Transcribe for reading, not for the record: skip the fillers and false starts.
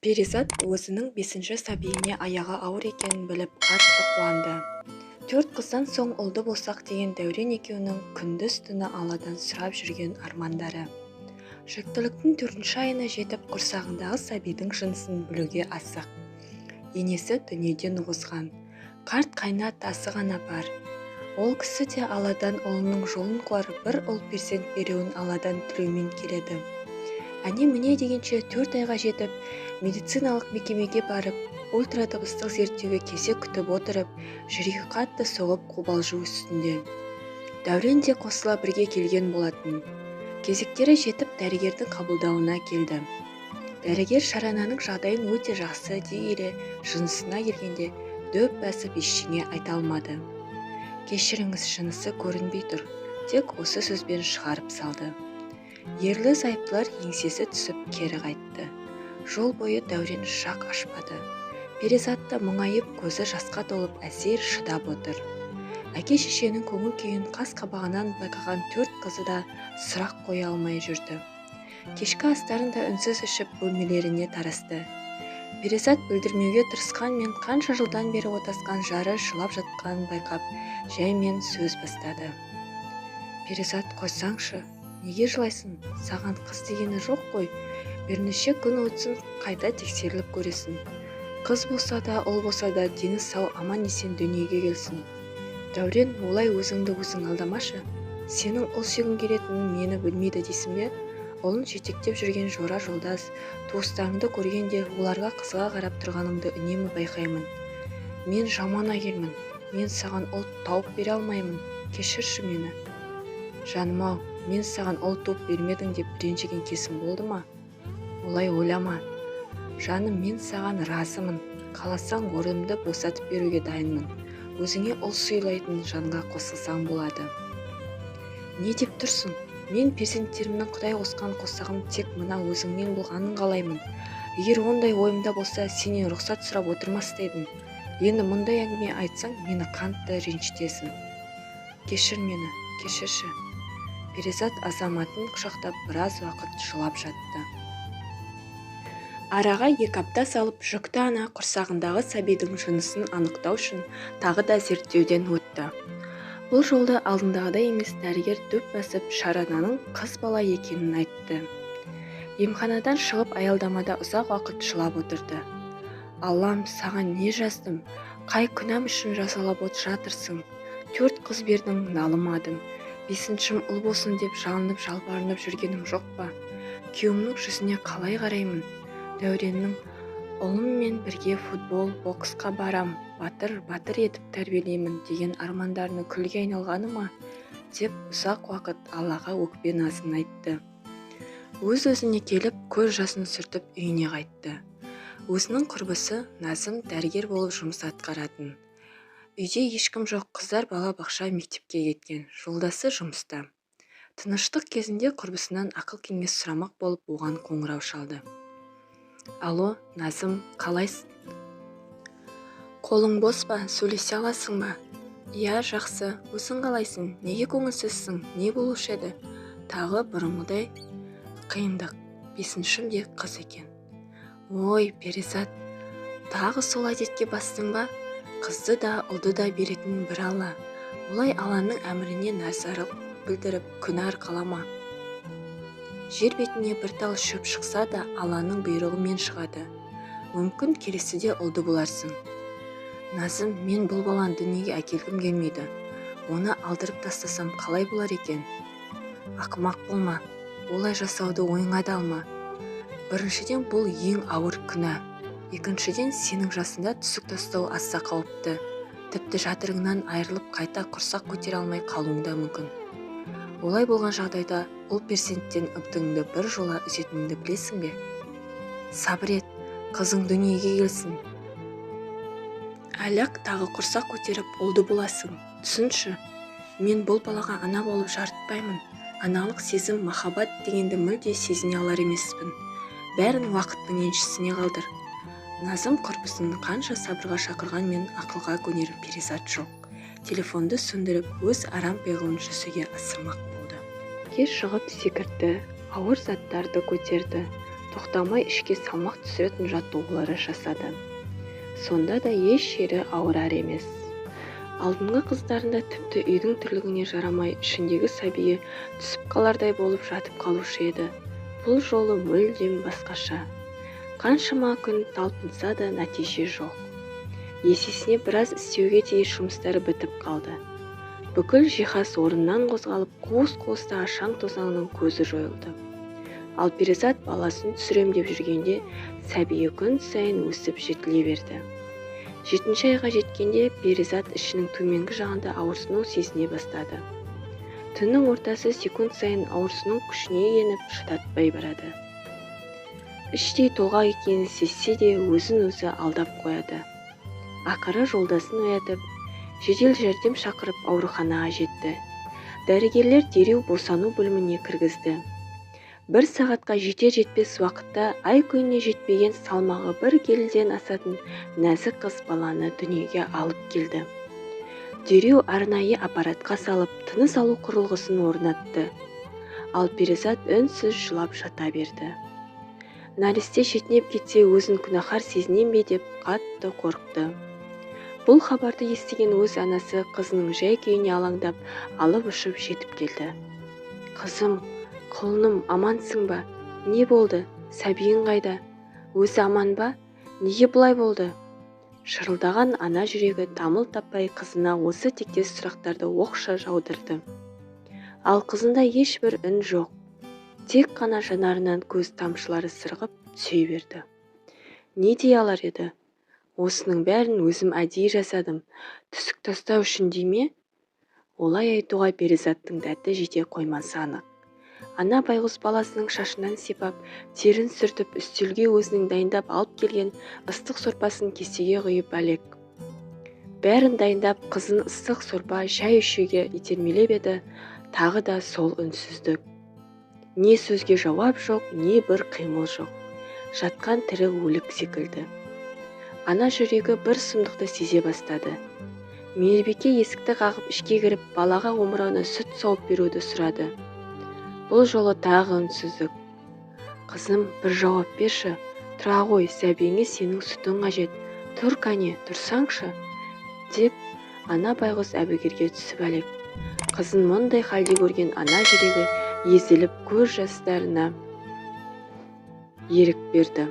Перизат өзінің 5-ші сәбиіне аяғы ауыр екенін біліп қатты қуанды. 4 қыздан соң ұлды болсақ деген Дәурен екеуінің күндіз-түні Алладан сұрап жүрген армандары. Жүктіліктің 4-ші айына жетіп, құрсағындағы сәбидің жынысын білуге асық. Енесі дүниеден озған. Қарт қайны атасы ғана бар. Ол кісі де Алладан ұлының жолын қуар, бір ұл перзент беруін Алладан тілеумен келеді. Әне-міне дегенше 4 айға жетіп, медициналық мекемеге барып, ультрадыбыстық зерттеуге кезек күтіп отырып, жүрегі қатты соғып қобалжу үстінде. Дәурен де қосыла бірге келген болатын. Кезектері жетіп, дәрігердің қабылдауына келді. Дәрігер Шарананың жағдайын өте жақсы дей келе, жынысына келгенде дөп басып ештеңе айта алмады. Кешіріңіз, жынысы көрінбей тұр, тек осы сөзбен шығарып салды. Ерлі зайыптылар еңсесі түсіп кері қайтты. Жол бойы Дәурен жақ ашпады. Перизатты мұңайып, көзі жасқа толып әзер шыдап отыр. Әке-шешенің көңіл күйін қас қабағынан байқаған 4 қызы да сұрақ қоя алмай жүрді. Кешкі астарын да үнсіз ішіп бөлмелеріне тарасты. Перизат білдірмеуге тырысқанмен қанша жылдан бері отасқан жары жылап жатқанын байқап, жаймен сөз бастады. Перизат, қойсаңшы, неге жылайсың? Саған қыз дегені жоқ қой. Бірнеше күн өтсін, қайта тексеріліп көресің. Қыз болса да, ұл болса да, дені сау, аман-есен дүниеге келсін. Дәурен, олай өзіңді өзің алдамашы. Сенің ұл сүйгің келетінін мені білмейді дейсің бе? Ұлын жетектеп жүрген жора жолдас, туыстарыңды көргенде оларға қызыға қарап тұрғаныңды үнемі байқаймын. Мен жаман әйелмін. Мен саған ұл тауып бере алмаймын. Кешірші мені. Жаным-ау, мен саған ұл туып бермедің деп ренжіген кезің болды ма? Олай ойлама. Жаным, мен саған разымын. Қаласаң орнымды босатып беруге дайынмын. Өзіңе ұл сыйлайтын жанға қосылсаң болады. Не деп тұрсың? Мен перзенттерімнің Құдай қосқан қосағым тек мына өзіңнен болғанын қалаймын. Егер ондай ойымда болса, сенен рұқсат сұрап отырмас едім. Енді мұндай әңгіме айтсаң, мені қатты ренжітесің. Кешір мені, кешірші. Перизат азаматын құшақтап біраз уақыт жылап жатты. Араға 2 апта салып, жүкті ана құрсағындағы сәбидің жынысын анықтау үшін тағы да зерттеуден өтті. Бұл жолда алдындағыдай емес, дәрігер дөп басып Шарананың қыз бала екенін айтты. Емханадан шығып аялдамада ұзақ уақыт жылап отырды. Аллам, саған не жаздым? Қай күнәм үшін жазалап жатырсың? 4 қыз бердің, налымадым. 5-шім ұл болсын деп жалынып жалбарынып жүргенім жоқ па? Күйеуімнің жүзіне қалай қараймын? Дәуреннің ұлыммен бірге футбол, боксқа барам, батыр етіп тәрбиелеймін деген армандарының күлге айналғаны ма? Деп ұзақ уақыт Аллаға өкпе назын айтты. Өз-өзіне келіп, көз жасын сүртіп үйіне қайтты. Өзінің құрбысы Назым дәрігер болып жұмыс атқаратын. Үйде ешкім жоқ, қыздар бала бақша мектепке кеткен, жолдасы жұмыста. Тыныштық кезінде құрбысынан ақыл-кеңес сұрамақ болып оған қоңырау шалды. Алло, Назым, қалайсың? Қолың бос па, сөйлесе аласың ба? Иә, жақсы, өзің қалайсың? Неге көңілсізсің? Не болушы еді? Тағы бұрынғыдай қиындық, 5-шім де қыз екен. Ой, Перизат, тағы сол әдетке бастың ба? Қызды да, ұлды да беретін бір Алла. Олай Алланың әміріне назарлық білдіріп, күнә арқалама. Жер бетіне бір тал шөп шықса да, Алланың бұйрығымен шығады. Мүмкін келесіде ұлды боларсың. Назым, мен бұл баланы дүниеге әкелгім келмейді. Оны алдырып тастасам қалай болар екен? Ақымақ болма, олай жасауды ойыңа да алма. Біріншіден, бұл ең ауыр күнә. Екіншіден, сенің жасында түсік тастау аса қауіпті. Тіпті жатырыңнан айырылып қайта құрсақ көтере алмай қалуың да мүмкін. Олай болған жағдайда ұл перзенттен үмітіңді бір жола үзетініңді білесің бе? Сабыр ет, қызың дүниеге келсін. Әлік тағы құрсақ көтеріп ұлды боласың. Түсінші, мен бұл балаға ана болып жарытпаймын. Аналық сезім, махаббат дегенді мүлде сезіне алар емеспін. Бәрін уақыттың еншісіне қалдыр. Назым құрбысының қанша сабырға шақырғанмен ақылға көнер Перизат жоқ. Телефонды сөндіріп, өз арам пиғылын жүзеге асырмақ болды. Кеш шығып секірді, ауыр заттарды көтерді. тоқтамай ішке салмақ түсіретін жаттығулары жасады. Сонда да еш жері ауырар емес. Алдыңғы қыздарында тіпті үйдің тірлігіне жарамай ішіндегі сәбиі түсіп қалардай болып жатып қалушы еді. Бұл жолы мүлдем басқаша. Қаншама күн талпынса да нәтиже жоқ. Есесіне біраз істеуге тиіс жұмыстары бітіп қалды. Бүкіл жиһаз орнынан қозғалып, қуыс-қуыста ашаң тозаңның көзі жойылды. Ал Перизат баласын түсірем деп жүргенде сәбиі күн сайын өсіп жетіле берді. 7 айға жеткенде Перизат ішінің төменгі жағында ауырсыну сезіне бастады. Түннің ортасы секунд сайын ауырсыну күшіне еніп шыдатпай барады. Іштей толғақ екенін сезсе де өзін-өзі алдап қояды. Ақыры жолдасын оятып, жедел жәрдем шақырып ауруханаға жетті. Дәрігерлер дереу босану бөліміне кіргізді. 1 сағатқа жетер-жетпес уақытта ай күніне жетпеген салмағы 1 келіден асатын нәзік қыз баланы дүниеге алып келді. Дереу арнайы аппаратқа салып, тыныс алу құрылғысын орнатты. Ал Перизат үнсіз жылап жата берді. Нәресте шетінеп кетсе өзін күнәһар сезінем бе деп қатты қорықты. Бұл хабарды естіген өз анасы қызының жай күйіне алаңдап, алып ұшып жетіп келді. Қызым, құлыным, амансың ба? Не болды? Сәбиің қайда? Өзі аман ба? Неге бұлай болды? Шырылдаған ана жүрегі тамыл таппай қызына осы тектес сұрақтарды оқша жаудырды. Ал қызында ешбір үн жоқ. Тек қана жанарынан көз тамшылары сырғып түсе берді. Не дей алар еді? Осының бәрін өзім әдейі жасадым. Түсік тастау үшін дей ме? Олай айтуға Перизаттың дәті жете қоймасы анық. Ана байғұс баласының шашынан сипап, терін сүртіп, үстелге өзінің дайындап алып келген ыстық сорпасын кесеге құйып әлек. Бәрін дайындап, қызын ыстық сорпа, шай ішуге итермелеп еді, тағы да сол үнсіздік. Не сөзге жауап жоқ, не бір қимыл жоқ. Жатқан тірі өлік секілді. Ана жүрегі бір сұмдықты сезе бастады. Мейірбике есікті қағып ішке кіріп, балаға омырауына сүт сауып беруді сұрады. Бұл жолы тағы үнсіздік. Қызым, бір жауап берші. Тұра ғой, сәбиіңе сенің сүтің қажет. Тұр кәне, тұрсаңшы, деп ана байғұс әбігерге түсіп әлек. Қызын мұндай халде көрген ана жүрегі езіліп көз жастарына ерік берді.